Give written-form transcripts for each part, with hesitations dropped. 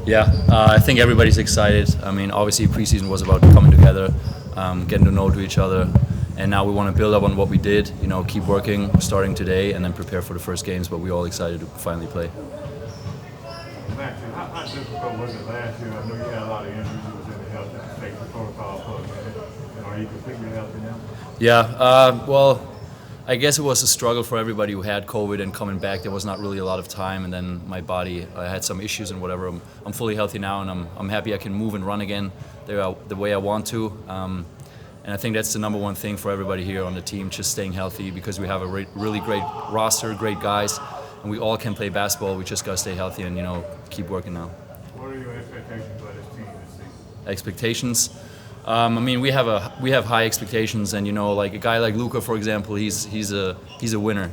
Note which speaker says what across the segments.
Speaker 1: Yeah, I think everybody's excited. I mean, obviously preseason was about coming together, getting to know to each other, and now we want to build up on what we did. You know, keep working, starting today, and then prepare for the first games. But we're all excited to finally play.
Speaker 2: Maxi, how difficult was it last year? I know you had a lot of injuries. You was in the health and safety protocol for a minute. And are you completely healthy now?
Speaker 1: Yeah, well, I guess it was a struggle for everybody who had COVID and coming back. There was not really a lot of time, and then my body had some issues and whatever. I'm fully healthy now, and I'm happy I can move and run again the way I want to. And I think that's the number one thing for everybody here on the team, just staying healthy, because we have a really great roster, great guys, and we all can play basketball. We just got to stay healthy and, keep working now.
Speaker 2: What are your expectations for this team this season?
Speaker 1: Expectations? I mean, we have high expectations, and like a guy like Luka, for example, he's a winner.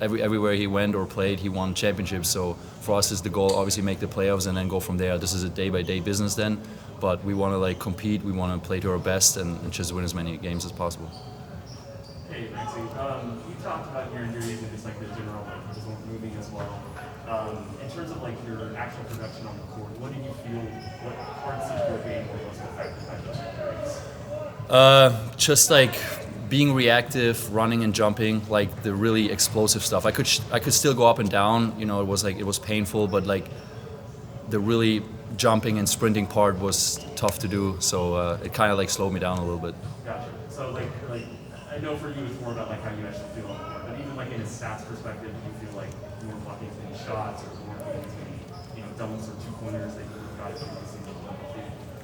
Speaker 1: Everywhere he went or played, he won championships. So for us, is the goal obviously make the playoffs and then go from there. This is a day-by-day business then, but we want to compete. We want to play to our best and just win as many games as possible.
Speaker 3: Hey Maxi, you talked about your injuries and just the general just moving as well. In terms of your actual production on the court, what did you feel? What parts of your game were most affected by those injuries?
Speaker 1: Just being reactive, running and jumping, the really explosive stuff. I could still go up and down. It was painful, but the really jumping and sprinting part was tough to do. So it kind of slowed me down a little bit.
Speaker 3: Gotcha. So I know for you it's more about how you actually feel on the court, but even in a stats perspective, do you feel you weren't blocking as many shots or you weren't getting as many doubles or 2-pointers that you got to the season?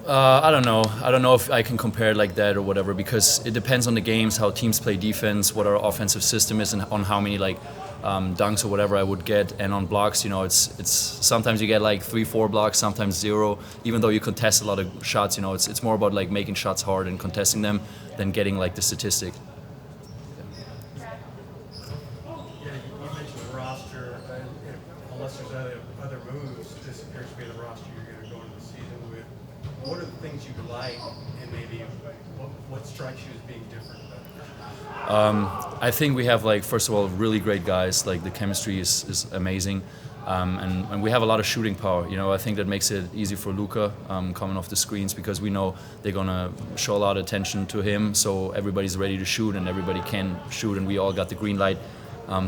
Speaker 1: I don't know. I don't know if I can compare it like that or whatever, because it depends on the games, how teams play defense, what our offensive system is, and on how many dunks or whatever I would get. And on blocks, it's sometimes you get 3-4 blocks, sometimes 0. Even though you contest a lot of shots, it's more about making shots hard and contesting them than getting the statistic.
Speaker 4: Unless there's other moves, this appears to be the roster you're going to go into the season with. What are the things you like, and maybe what strikes you as being different about it?
Speaker 1: I think we have first of all really great guys. The chemistry is amazing, and we have a lot of shooting power. I think that makes it easy for Luka coming off the screens, because we know they're gonna show a lot of attention to him. So everybody's ready to shoot, and everybody can shoot, and we all got the green light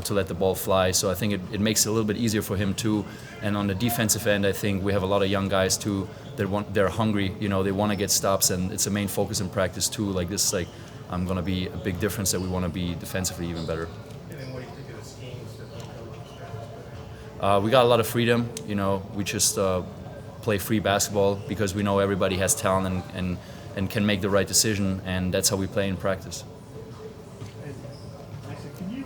Speaker 1: to let the ball fly. So I think it makes it a little bit easier for him too. And on the defensive end, I think we have a lot of young guys too. They're hungry. They want to get stops, and it's a main focus in practice too. This going to be a big difference, that we want to be defensively even better.
Speaker 4: And then what do you think of the schemes that the coaches have?
Speaker 1: We got a lot of freedom. We just play free basketball, because we know everybody has talent and can make the right decision, and that's how we play in practice.
Speaker 2: Can you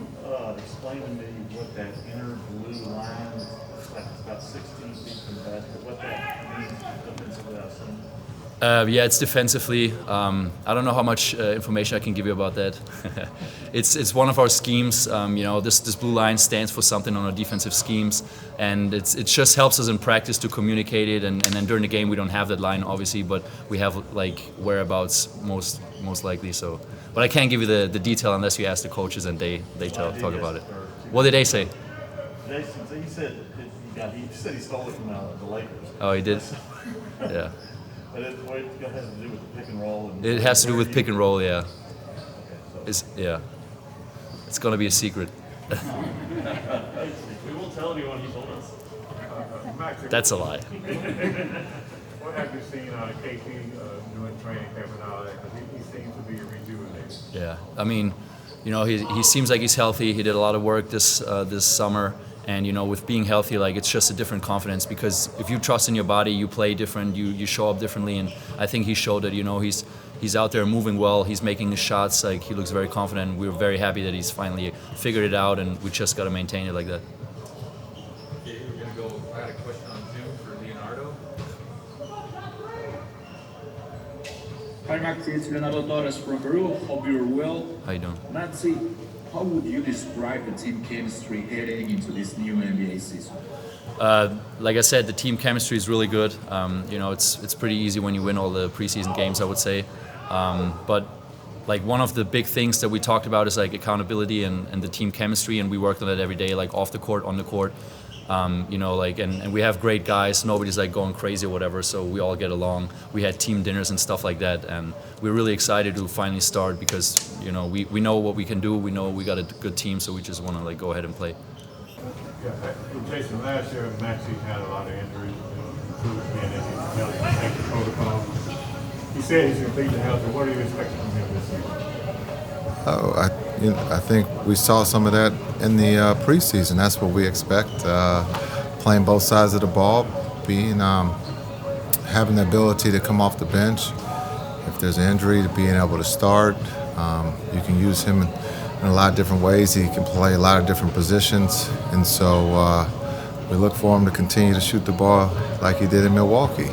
Speaker 2: explain to me what that inner blue line, it's about 16 feet from the basket, what that means defensively outside?
Speaker 1: Yeah, it's defensively. I don't know how much information I can give you about that. It's one of our schemes. This blue line stands for something on our defensive schemes, and it just helps us in practice to communicate it. And then during the game, we don't have that line, obviously, but we have whereabouts most likely. So, but I can't give you the detail unless you ask the coaches and they talk about it. What did they say?
Speaker 2: Jason, so he said he stole it from the Lakers.
Speaker 1: Oh, he did? Yeah.
Speaker 2: But it has to do with the pick and roll.
Speaker 1: It has to do with pick and roll, yeah. It's going to be a secret.
Speaker 3: We won't tell anyone he told us.
Speaker 1: That's a lie.
Speaker 2: What have you seen out of KP doing training camp and all that? Because he seems to be rejuvenated.
Speaker 1: Yeah, I mean, he seems like he's healthy. He did a lot of work this summer. And with being healthy, it's just a different confidence, because if you trust in your body, you play different, you show up differently. And I think he showed that. He's out there moving well. He's making his shots. He looks very confident. We're very happy that he's finally figured it out, and we just got to maintain it like that.
Speaker 5: Okay, we're gonna go. I got a question on Zoom for Leonardo.
Speaker 6: Hi Maxi, it's Leonardo Torres from Peru. Hope you're well.
Speaker 1: How you doing?
Speaker 6: Maxi, how would you describe the team chemistry heading into this new NBA season?
Speaker 1: Like I said, the team chemistry is really good. It's pretty easy when you win all the preseason games, I would say. But one of the big things that we talked about is accountability and the team chemistry, and we worked on that every day, off the court, on the court. You know, like, and we have great guys. Nobody's like going crazy or whatever, so we all get along. We had team dinners and stuff like that, and we're really excited to finally start because, you know, we know what we can do. We know we got a good team, so we just want to like go ahead and play.
Speaker 2: Yeah, Jason, last year Maxi had a lot of injuries, including being in the health protocol. He said he's completely healthy. What are you expecting from him this season?
Speaker 7: I think we saw some of that in the preseason. That's what we expect. Playing both sides of the ball, having the ability to come off the bench. If there's an injury, to being able to start. You can use him in a lot of different ways. He can play a lot of different positions, and so we look for him to continue to shoot the ball like he did in Milwaukee.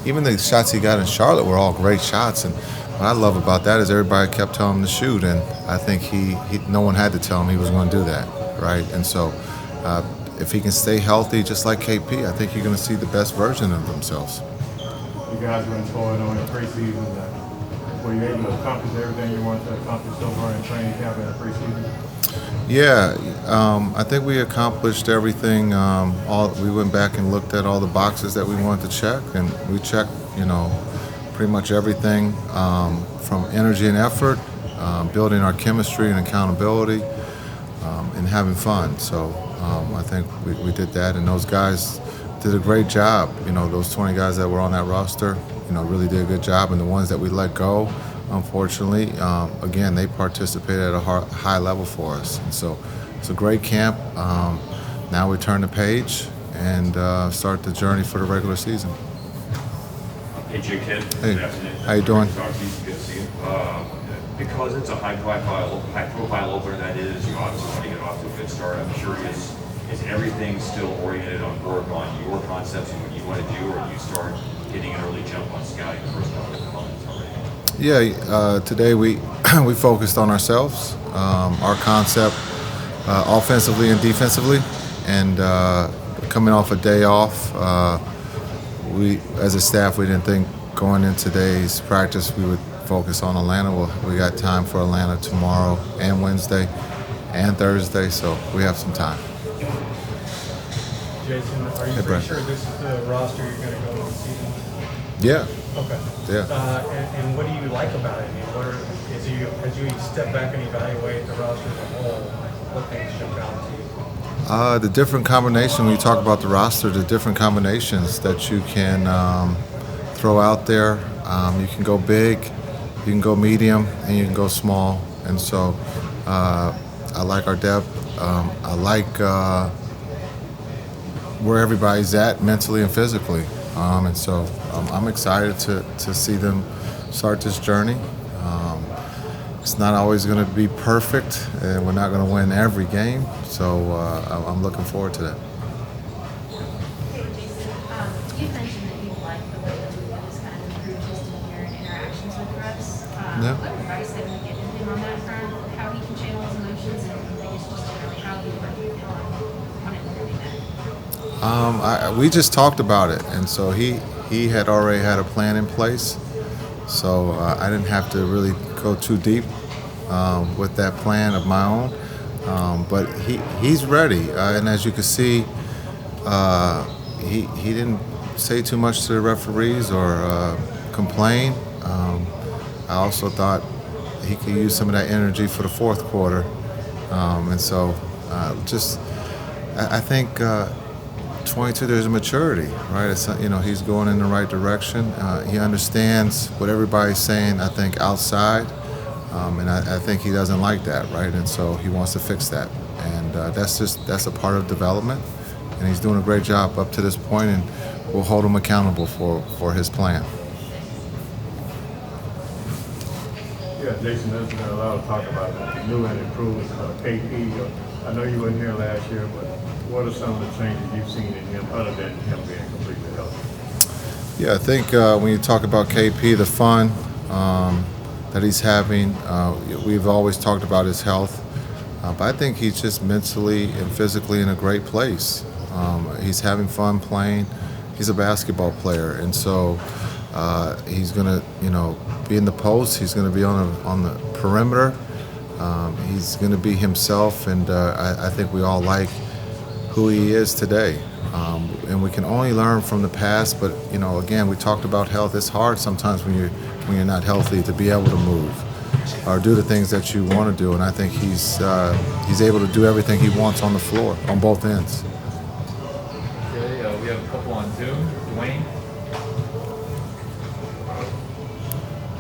Speaker 7: Even the shots he got in Charlotte were all great shots, and what I love about that is everybody kept telling him to shoot, and I think no one had to tell him he was going to do that, right? And so if he can stay healthy just like KP, I think you're going to see the best version of themselves.
Speaker 2: You guys were employed on the preseason. Were you able to accomplish everything you wanted to accomplish so far in training camp in the preseason?
Speaker 7: Yeah, I think we accomplished everything. We went back and looked at all the boxes that we wanted to check, and we checked, pretty much everything from energy and effort, building our chemistry and accountability, and having fun. So I think we did that, and those guys did a great job. Those 20 guys that were on that roster, really did a good job, and the ones that we let go, unfortunately, again, they participated at a high level for us. And so it's a great camp. Now we turn the page and start the journey for the regular season.
Speaker 8: Hey, Jake Kidd.
Speaker 7: Hey,
Speaker 8: Good afternoon.
Speaker 7: how you doing?
Speaker 8: Good to see you. Because it's a high-profile opener that is, you obviously want to get off to a good start. I'm curious, is everything still oriented on work on your concepts and what you want to do, or do you start getting an early jump on scouting the first couple of components already?
Speaker 7: Yeah, today we focused on ourselves, our concept, offensively and defensively, and coming off a day off, we as a staff we didn't think going into today's practice we would focus on Atlanta. We got time for Atlanta tomorrow and Wednesday and Thursday, so we have some time.
Speaker 4: Jason, are you pretty sure this is the roster you're going to go into the season?
Speaker 7: Yeah.
Speaker 4: Okay.
Speaker 7: Yeah.
Speaker 4: And what do you like about it? I mean, as you step back and evaluate the roster as a whole, what things jump out to you?
Speaker 7: The different combination, when you talk about the roster, the different combinations that you can throw out there. You can go big, you can go medium, and you can go small. And so I like our depth. I like where everybody's at mentally and physically. And so I'm excited to see them start this journey. It's not always going to be perfect, and we're not going to win every game. So I'm looking forward to that.
Speaker 9: Hey, Jason, you mentioned that you like the way that Luka has kind of improved his demeanor and interactions with refs.
Speaker 7: Yeah.
Speaker 9: What advice have you given him on that front? How he can channel his emotions, and I guess just generally how you work with him on improving that?
Speaker 7: We just talked about it, and so he had already had a plan in place. So I didn't have to really go too deep with that plan of my own. But he's ready, and as you can see, he didn't say too much to the referees or complain. I also thought he could use some of that energy for the fourth quarter, and so I think 22, there's a maturity, right? It's, he's going in the right direction. He understands what everybody's saying, I think, outside. And I think he doesn't like that, right? And so he wants to fix that. And that's a part of development. And he's doing a great job up to this point, and we'll hold him accountable for his plan.
Speaker 2: Yeah, Jason, there's been a lot of talk about the new and improved KP. I know you weren't here last year, but what are some of the changes you've seen in him other than him being completely healthy?
Speaker 7: Yeah, I think when you talk about KP, the fun that he's having, we've always talked about his health, but I think he's just mentally and physically in a great place. He's having fun playing. He's a basketball player, and so he's going to, be in the post. He's going to be on the perimeter. He's going to be himself, and I think we all like who he is today. And we can only learn from the past, but again, we talked about health. It's hard sometimes when you're not healthy to be able to move or do the things that you want to do. And I think he's able to do everything he wants on the floor on both ends.
Speaker 5: Okay, we have a couple on Zoom. Dwayne.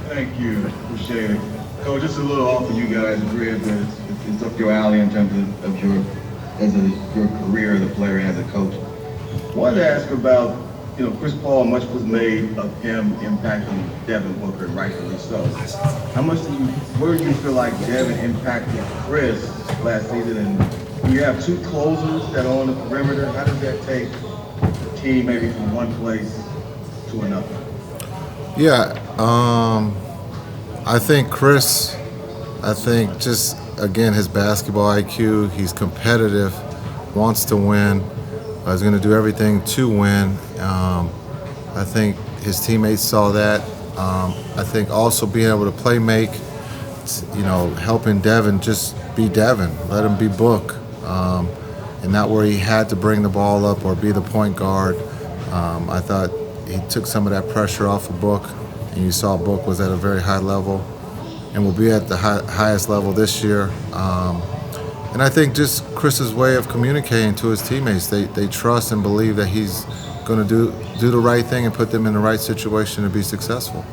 Speaker 10: Thank you. Appreciate it. Coach, just a little off of you guys. Agree that it's up your alley in terms of your career as a player and as a coach. Wanted to ask about, Chris Paul, much was made of him impacting Devin Booker, rightfully so. Where do you feel like Devin impacted Chris last season? And you have two closers that are on the perimeter. How does that take the team maybe from one place to another?
Speaker 7: Yeah, I think Chris, just, again, his basketball IQ, he's competitive, wants to win, is going to do everything to win. I think his teammates saw that. I think also being able to play make, helping Devin just be Devin, let him be Book, and not where he had to bring the ball up or be the point guard. I thought he took some of that pressure off of Book, and you saw Book was at a very high level and will be at the highest level this year. And I think just Chris's way of communicating to his teammates, they trust and believe that he's going to do the right thing and put them in the right situation to be successful.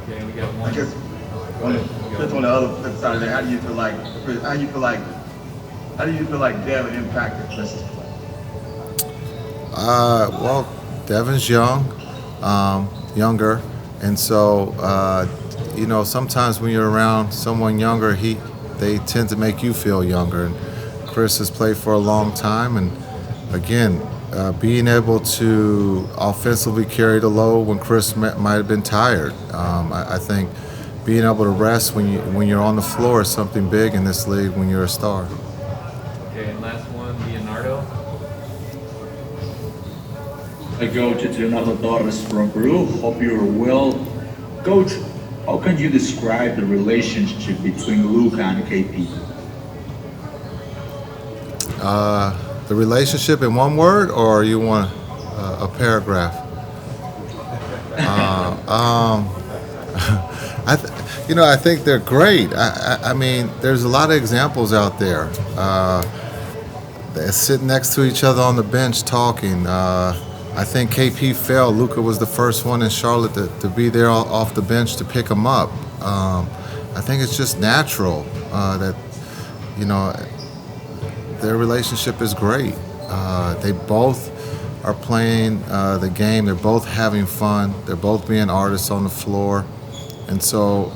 Speaker 5: Okay, we got one.
Speaker 10: I guess on the other flip side of that, how do you feel like Devin impacted Chris's play?
Speaker 7: Well, Devin's younger, and so sometimes when you're around someone younger, they tend to make you feel younger. And Chris has played for a long time, and again, being able to offensively carry the load when Chris might have been tired. I think being able to rest when you're on the floor is something big in this league when you're a star.
Speaker 5: Okay, and last one, Leonardo.
Speaker 6: I go to Leonardo Torres from Peru. Hope you're well. Coach, how can you describe the relationship between Luka and KP?
Speaker 7: The relationship in one word, or you want a paragraph? I think they're great. I mean, there's a lot of examples out there. They're sitting next to each other on the bench talking. I think KP fell. Luka was the first one in Charlotte to be there off the bench to pick him up. I think it's just natural that, their relationship is great. They both are playing the game. They're both having fun. They're both being artists on the floor. And so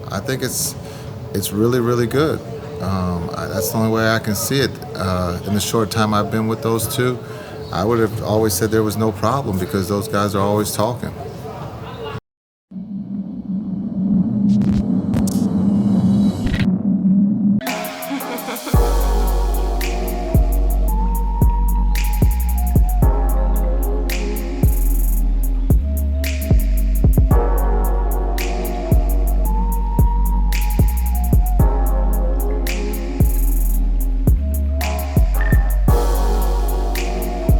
Speaker 7: I think it's really, really good. That's the only way I can see it. In the short time I've been with those two, I would have always said there was no problem because those guys are always talking.